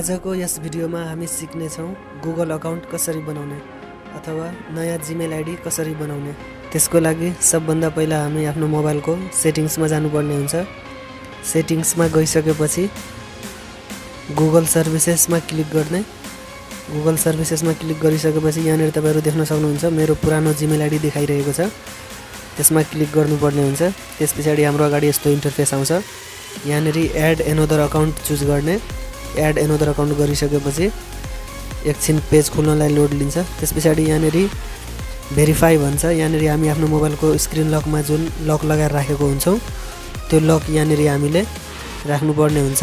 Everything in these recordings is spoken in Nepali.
आजको यस भिडियोमा हामी सिक्ने छौं गुगल अकाउन्ट कसरी बनाउने अथवा नयाँ जीमेल आइडी कसरी बनाउने। त्यसको लागि सबभन्दा पहिला हामी आफ्नो मोबाइलको सेटिङ्समा जानुपर्ने हुन्छ। सेटिङ्समा गइसकेपछि गुगल सर्भिसेसमा क्लिक गर्ने। गुगल सर्भिसेसमा क्लिक गरिसकेपछि यहाँनिर तपाईहरु देख्न सक्नुहुन्छ मेरो पुरानो जीमेल आइडी देखाइरहेको छ। त्यसमा क्लिक गर्नुपर्ने हुन्छ। त्यसपछि हाम्रो अगाडि यस्तो इन्टरफेस आउँछ। यहाँनिर एड एनोदर अकाउन्ट चुज गर्ने। एड एनोदर अकाउन्ट गरिसकेपछि एकछिन पेज खुल्नलाई लोड लिन्छ। त्यसपछि यहाँनिर भेरिफाई भन्छ। यहाँनिर हामी आफ्नो मोबाइलको स्क्रिन लकमा जुन लक लगाएर राखेको हुन्छौं त्यो लक यहाँनिर हामीले राख्नुपर्ने हुन्छ।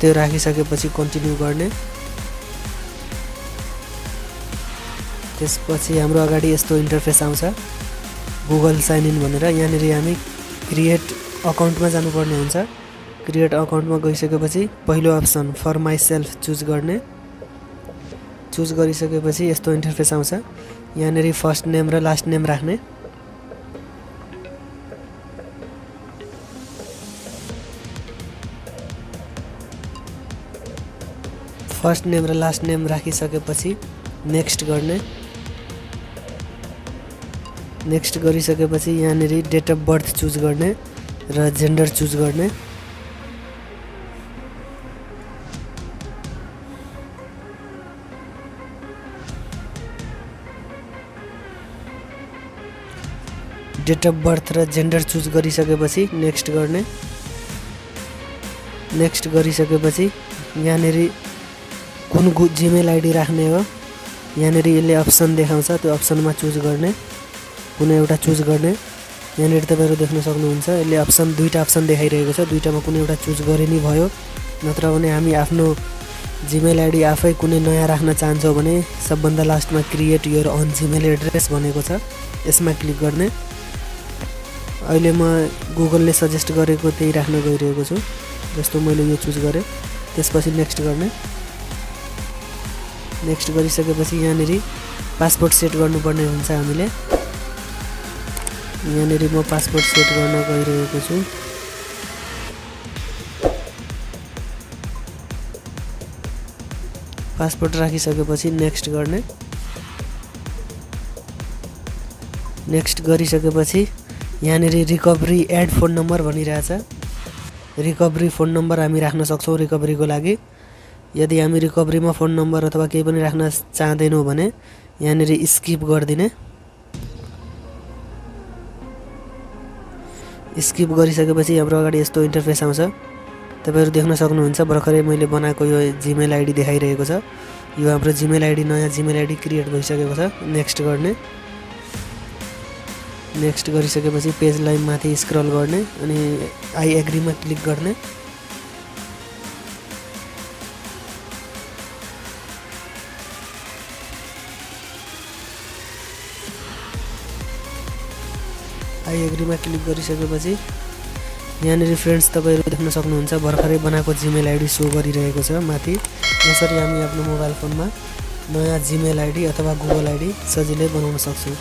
त्यो राखिसकेपछि कन्टिन्यू गर्ने। त्यसपछि हाम्रो अगाडि यस्तो इन्टरफेस आउँछ गुगल साइन इन भनेर। यहाँनिर हामी क्रिएट अकाउन्टमा जानुपर्ने हुन्छ। क्रिएट अकाउन्टमा गइसकेपछि पहिलो option for myself choose गर्ने। चुज गरिसकेपछि यस्तो इन्टरफेस आउँछ। यहाँनिर फर्स्ट नेम र लास्ट नेम राख्ने। फर्स्ट नेम र लास्ट नेम राखिसकेपछि नेक्स्ट गर्ने। नेक्स्ट गरिसकेपछि यहाँनिर डेट अफ बर्थ चुज गर्ने र जेन्डर चुज गर्ने। डेट अफ बर्थ र जेन्डर चुज गरिसकेपछि नेक्स्ट गर्ने। नेक्स्ट गरिसकेपछि यहाँनिर कुन जीमेल आइडी राख्ने हो यहाँनिर यसले अप्सन देखाउँछ। त्यो अप्सनमा चुज गर्ने। कुनै एउटा चुज गर्ने। यहाँनिर तपाईहरु देख्न सक्नुहुन्छ यसले अप्सन दुईटा अप्सन देखाइरहेको छ। दुईटामा कुनै एउटा चुज गरे नि भयो। नत्र भने हामी आफ्नो जीमेल आइडी आफै कुनै नयाँ राख्न चाहन्छौं भने सबभन्दा लास्टमा create your own Gmail address भनेको छ। यसमा क्लिक गर्ने। अहिले म गुगलले सजेस्ट गरेको त्यही राख्न गइरहेको छु। जस्तो मैले यो चुज गरे। त्यसपछि नेक्स्ट गर्ने। नेक्स्ट गरिसकेपछि यहाँनिर पासपोर्ट सेट गर्नुपर्ने हुन्छ हामीले। यहाँनिर म पासपोर्ट सेट गर्न गइरहेको छु। पासपोर्ट राखिसकेपछि नेक्स्ट गर्ने। नेक्स्ट गरिसकेपछि यहाँनिर रिकभरी एड फोन नम्बर भनिरहेछ। रिकभरी फोन नम्बर हामी राख्न सक्छौं रिकभरीको लागि। यदि हामी रिकभरीमा फोन नम्बर अथवा केही पनि राख्न चाहदैनौं भने यहाँनिर स्किप गर्दिने। स्किप गरिसकेपछि हाम्रो अगाडि यस्तो इन्टरफेस आउँछ। तपाईहरु देख्न सक्नुहुन्छ भर्खरै मैले बनाएको यो जीमेल आइडी देखाइरहेको छ। यो हाम्रो जीमेल आइडी नयाँ जीमेल आइडी क्रिएट भइसकेको छ। नेक्स्ट गर्ने। नेक्स्ट गरिसकेपछि पेजलाई माथि स्क्रल गर्ने अनि आई एग्रीमा क्लिक गर्ने। आई एग्रीमा क्लिक गरिसकेपछि यहाँनिर फ्रेन्ड्स तपाईहरु देख्न सक्नुहुन्छ भर्खरै बनाएको जीमेल आइडी सो गरिरहेको छ माथि। यसरी हामी आफ्नो मोबाइल फोनमा नयाँ जीमेल आइडी अथवा गुगल आइडी सजिलै बनाउन सक्छौं।